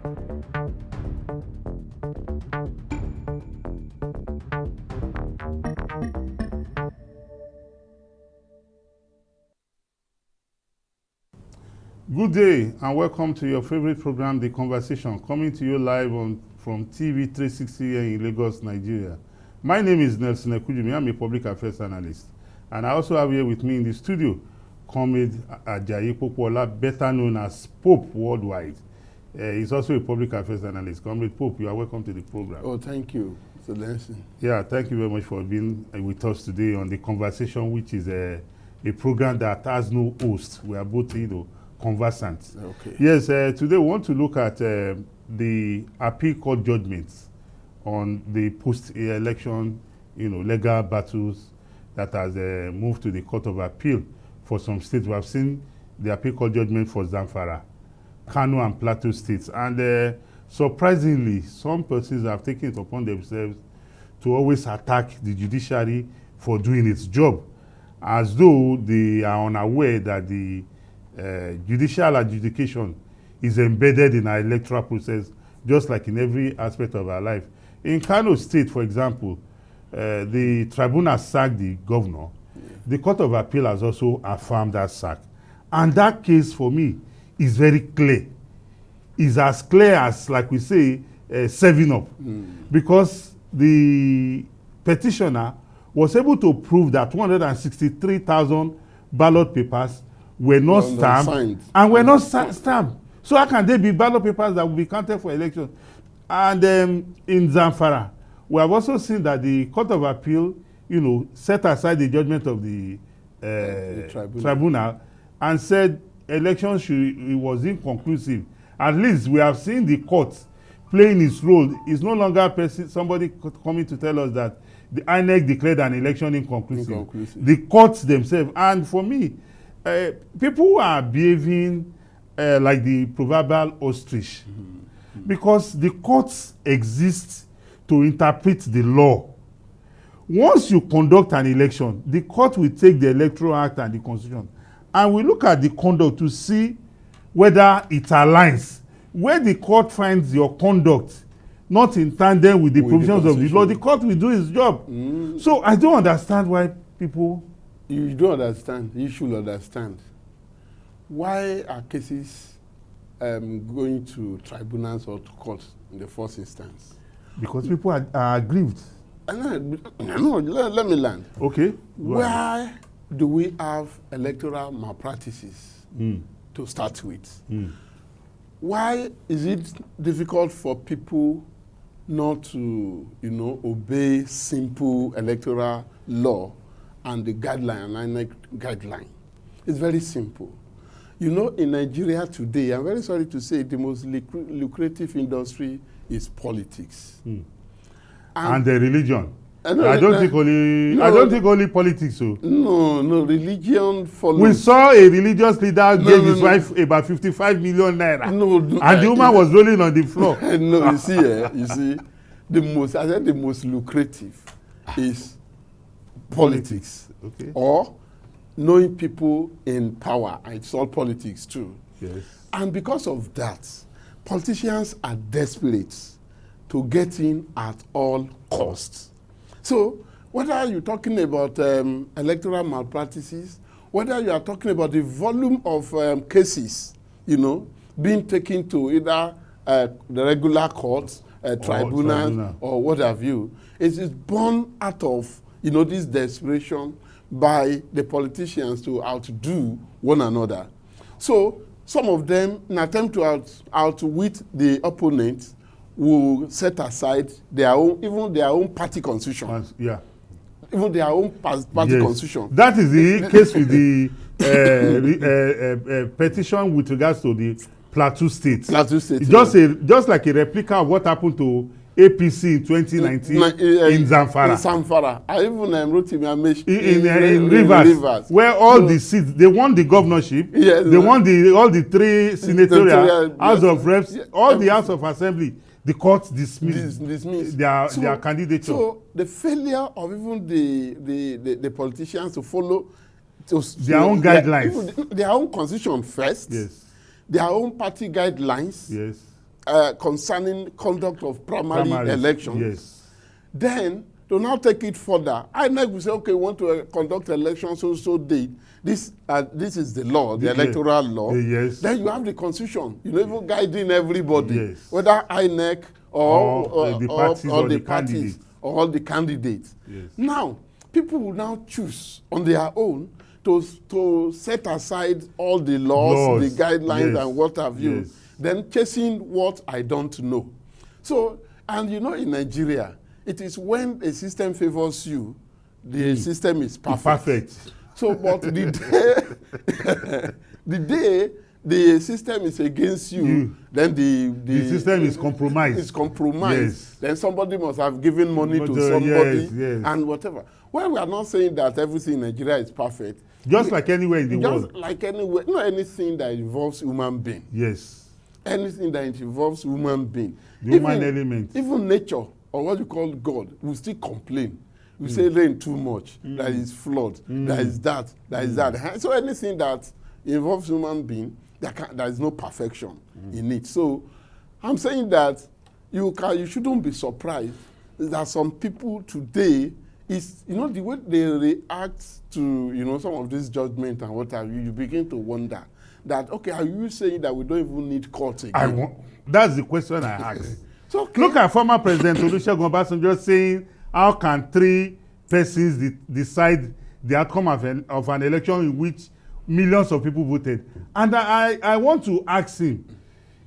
Good day and welcome to your favorite program, The Conversation, coming to you live from TV 360 here in Lagos, Nigeria. My name is Nelson Ekujimi. I'm a public affairs analyst. And I also have here with me in the studio, Comrade Ajayi Popola, better known as Pope worldwide. He's also a public affairs analyst. Comrade Pope, you are welcome to the program. Oh, thank you, Mr. Nelson. Yeah, thank you very much for being with us today on The Conversation, which is a program that has no host. We are both, conversant. Okay. Yes, today we want to look at the appeal court judgments on the post-election, legal battles that has moved to the Court of Appeal for some states. We have seen the appeal court judgment for Zamfara, Kano and Plateau states, and surprisingly, some persons have taken it upon themselves to always attack the judiciary for doing its job, as though they are unaware that the judicial adjudication is embedded in our electoral process, just like in every aspect of our life. In Kano State, for example, the tribunal sacked the governor. The Court of Appeal has also affirmed that sack. And that case, for me, is very clear. Is as clear as, like we say, 7-Up. Because the petitioner was able to prove that 263,000 ballot papers were not stamped and were not stamped. So how can they be ballot papers that will be counted for election? And in Zamfara, we have also seen that the Court of Appeal, set aside the judgment of the tribunal and said election it was inconclusive. At least we have seen the court playing its role. It's no longer somebody coming to tell us that the INEC declared an election inconclusive. The courts themselves. And for me, people are behaving like the proverbial ostrich, because the courts exist to interpret the law. Once you conduct an election, the court will take the Electoral Act and the Constitution and we look at the conduct to see whether it aligns. Where the court finds your conduct not in tandem with the provisions of the law, the court will do its job. So I don't understand why people... You don't understand. You should understand. Why are cases going to tribunals or to courts in the first instance? Because people are aggrieved. No, let me land. Okay. Why do we have electoral malpractices to start with? Why is it difficult for people not to, obey simple electoral law and the guideline, INEC guideline? It's very simple. In Nigeria today, I'm very sorry to say, the most lucrative industry is politics. And the religion. I don't think only politics. So. No, religion follows. We saw a religious leader gave his wife about 55 million naira. And the woman was rolling on the floor. No, you see, the most lucrative is politics. Okay. Or knowing people in power. It's all politics too. Yes. And because of that, politicians are desperate to get in at all costs. So whether you're talking about electoral malpractices, whether you are talking about the volume of cases, being taken to either the regular courts, tribunals, or what have you, it is born out of this desperation by the politicians to outdo one another. So some of them, in attempt to outwit the opponent, will set aside their own party constitution. Yeah. Even their own party constitution. That is the case with the petition with regards to the Plateau State. Plateau State. Just like a replica of what happened to APC in 2019 in Zamfara. In Zamfara. I even wrote him a message in Rivers, where all the seats, they won the governorship, they won all the 3 senatorial, House of Reps, all the House of Assembly. The court dismissed their candidature. So the failure of even the politicians to follow their own guidelines, their own constitution first, yes, their own party guidelines, yes, concerning conduct of primary elections. Yes. Then, to now take it further, INEC will say, okay, we want to conduct elections so date. This is the law, the electoral law. Yes. Then you have the constitution, even guiding everybody, yes. whether INEC or the parties or the candidates. Yes. Now, people will now choose on their own to set aside all the laws, the guidelines, yes. and what have you, yes. then chasing what I don't know. So, and in Nigeria, it is when a system favors you, the system is perfect. So, but the day the system is against you, then the system is compromised. It's compromised. Yes. Then somebody must have given money to somebody yes. and whatever. Well, we are not saying that everything in Nigeria is perfect. Just like anywhere in the world. Just like anywhere. Not anything that involves human being. Yes. Anything that involves human being. The human element. Even nature, or what you call God, will still complain. We say rain too much, that is flood, that is that is that. So anything that involves human being, there is no perfection in it. So I'm saying that you shouldn't be surprised that some people today is, the way they react to, some of this judgment and what have you, you begin to wonder that, okay, are you saying that we don't even need court again? That's the question I asked. So, okay. Look at former President Olusegun Obasanjo saying, how can 3 persons decide the outcome of an election in which millions of people voted? And I want to ask him,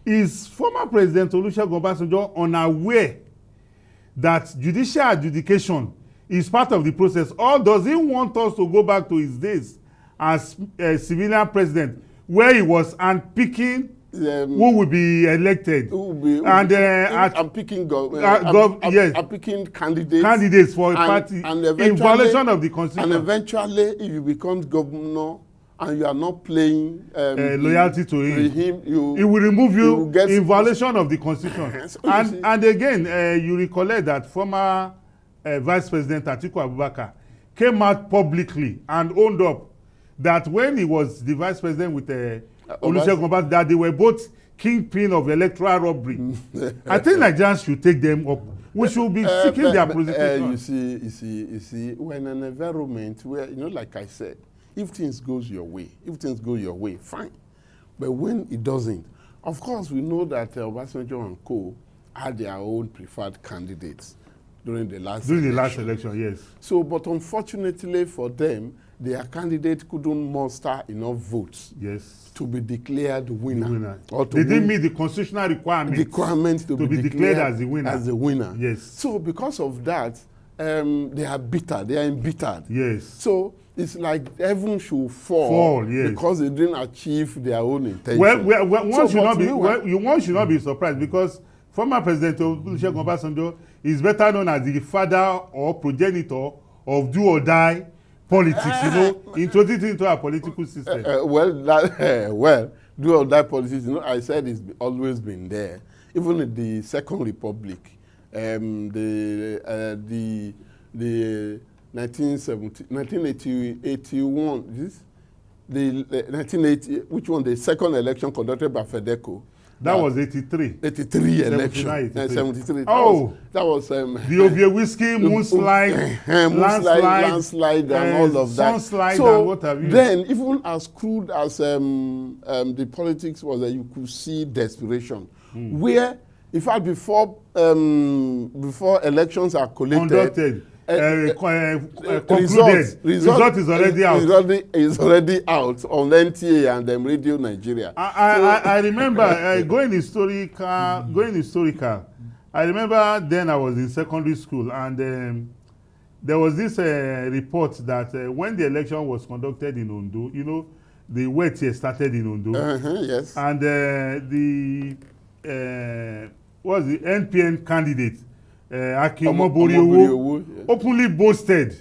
is former President Olusegun Obasanjo unaware that judicial adjudication is part of the process, or does he want us to go back to his days as a civilian president where he was handpicking who will be elected? I'm picking yes. I'm picking candidates for a party in violation of the constitution. And eventually, if you become governor and you are not playing loyalty to him, he will remove you in violation of the constitution. So and again, you recollect that former Vice President Atiku Abubakar came out publicly and owned up that when he was the vice president with Olusegun Obasanjo, that they were both kingpin of electoral robbery. I think Nigerians should take them up. We should be seeking their prosecution. You see, when an environment where, like I said, if things goes your way, fine. But when it doesn't, of course, we know that Obasanjo and co had their own preferred candidates during the last election, yes. So, but unfortunately for them, their candidate couldn't muster enough votes, yes, to be declared winner. Or to they didn't meet the constitutional requirements to be declared as the winner. Yes. So because of that, they are bitter. They are embittered. Yes. So it's like heaven should fall yes, because they didn't achieve their own intention. Well, one should not be surprised, because former President Olusegun Obasanjo is better known as the father or progenitor of do or die politics, introduced into our political system. Well, do or die politics, I said it's always been there. Even in the Second Republic, the 1981, the 1980, which one? The second election conducted by FEDECO. That was 83. 83 election. 73. Oh, that was the Ovie Whiskey, landslide, and all of that. Sunslide, so and what have you. Then, even as crude as the politics was, that you could see desperation, where, in fact, before elections are conducted. Result is already out. Is already out on NTA and Radio Nigeria. I remember going historical. I remember then I was in secondary school, and there was this report that when the election was conducted in Ondo, the wet year started in Ondo. Yes. And the NPN candidate, Akiomo Boriowo, openly boasted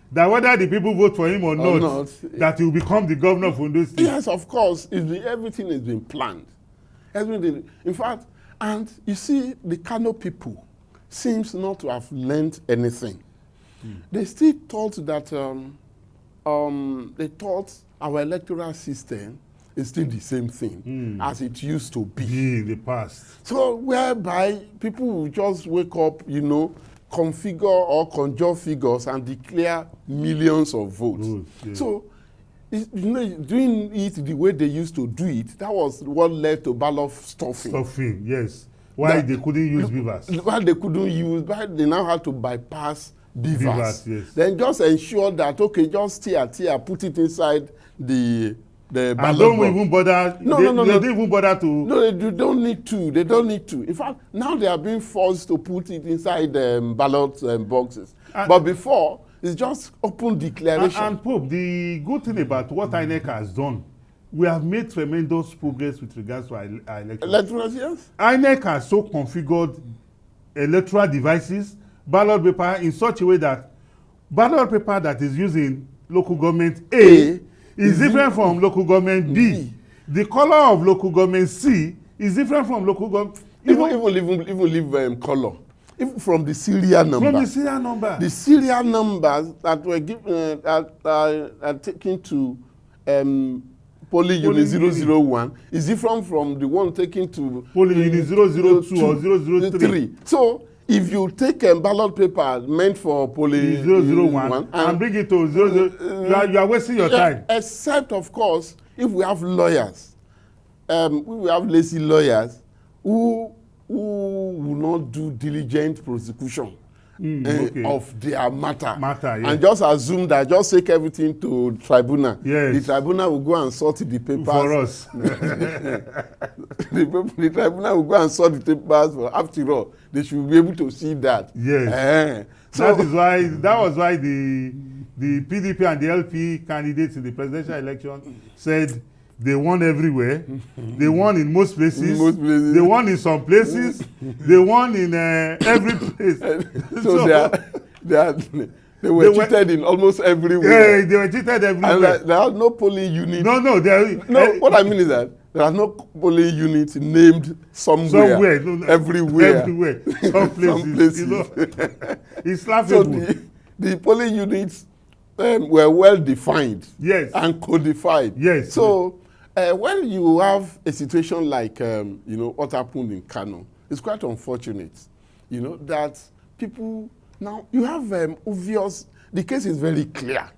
that whether the people vote for him or not, that he will become the governor of Ondo State. Yes, of course. Everything has been planned. Everything. In fact, and you see, the Kano people seems not to have learned anything. They still thought that our electoral system is still the same thing as it used to be. In the past. So whereby people will just wake up, you know, configure or conjure figures and declare millions of votes. Yeah. So, you know, doing it the way they used to do it, that was what led to ballot stuffing. Stuffing, yes. Why they couldn't use beavers. Why they couldn't use, why they now had to bypass beavers. Yes. Then just ensure that, okay, just tear, put it inside the ballot and don't box. Even bother. No. They don't even bother to. No, they don't need to. They don't need to. In fact, now they are being forced to put it inside ballot boxes. But before, it's just open declaration. And Pope, the good thing about what INEC has done, we have made tremendous progress with regards to our elections. Electorals, yes. INEC has so configured electoral devices, ballot paper in such a way that ballot paper that is using local government A is different from local government B. The color of local government C is different from local government. Even leave color. Even from the serial number. From the serial number. The serial numbers that were given are taken to polling unit 001 is different from the one taken to polling unit 002 or 003. So if you take a ballot paper meant for polling 001 and bring it to 00, you are wasting your time. Except, of course, if we have lawyers, we have lazy lawyers who will not do diligent prosecution of their matter yes. And just assume that, just take everything to tribunal. Yes. The tribunal will go and sort the papers for us. the tribunal will go and sort the papers. For, after all, they should be able to see that. Yes. So that was why the PDP and the LP candidates in the presidential election said they won everywhere. They won in most places. They won in some places. They won in every place. So they were cheated in almost everywhere. Yeah, they were cheated everywhere. And there are no polling units. No. What I mean is that there are no polling units named somewhere. Everywhere. Some places. You know, it's laughable. So the polling units were well defined. Yes. And codified. Yes. So when you have a situation like you know what happened in Kano, it's quite unfortunate, you know, that people now you have obvious. The case is very clear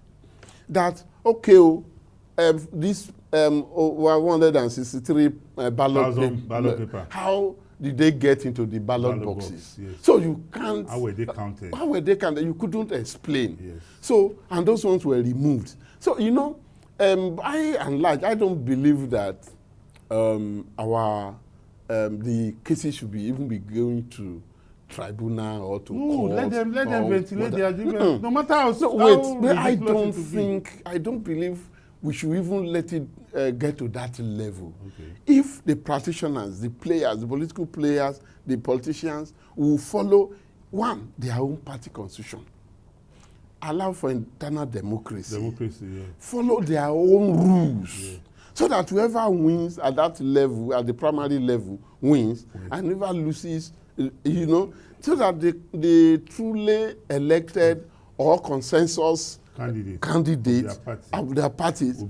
that okay, this 163 ballot paper. How did they get into the ballot boxes? Yes. So you can't. How were they counted? You couldn't explain. Yes. So and those ones were removed. So you know. By and large, I don't believe that the cases should even be going to tribunal or to court. Let them ventilate their argument. No matter how. I don't believe we should even let it get to that level. Okay. If the practitioners, the players, the political players, the politicians will follow their own party constitution. Allow for internal democracy. Follow their own rules. So that whoever wins at that level, at the primary level, wins and never loses, you know, so that the truly elected or consensus candidate of their parties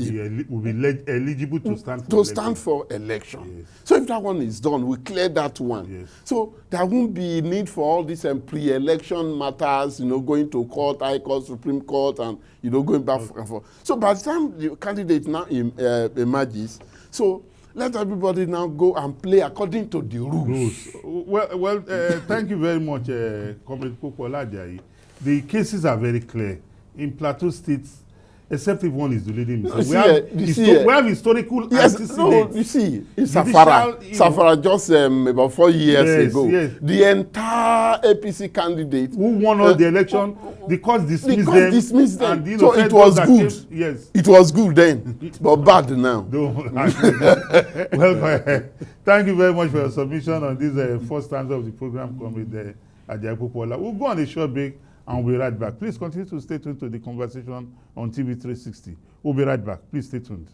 will be eligible to stand for election. Yes. So if that one is done, we clear that one. Yes. So there won't be need for all these pre-election matters, you know, going to court, ACourt, Supreme Court, and you know, going back and forth. So by the time the candidate now emerges, so let everybody now go and play according to the rules. Well, thank you very much, Comrade Popola Ajayi. The cases are very clear. In Plateau State, except if one is the leading mistake. We have historical antecedents. No, you see, in Zamfara just about 4 years ago, the entire APC candidate who won all the election, the court dismissed them. And, so it was good. Yes. It was good then, but bad now. Well, thank you very much for your submission on this first stanza of the program, Comrade Ajayi Popola. We'll go on a short break. And we'll be right back. Please continue to stay tuned to the conversation on TV 360. We'll be right back. Please stay tuned.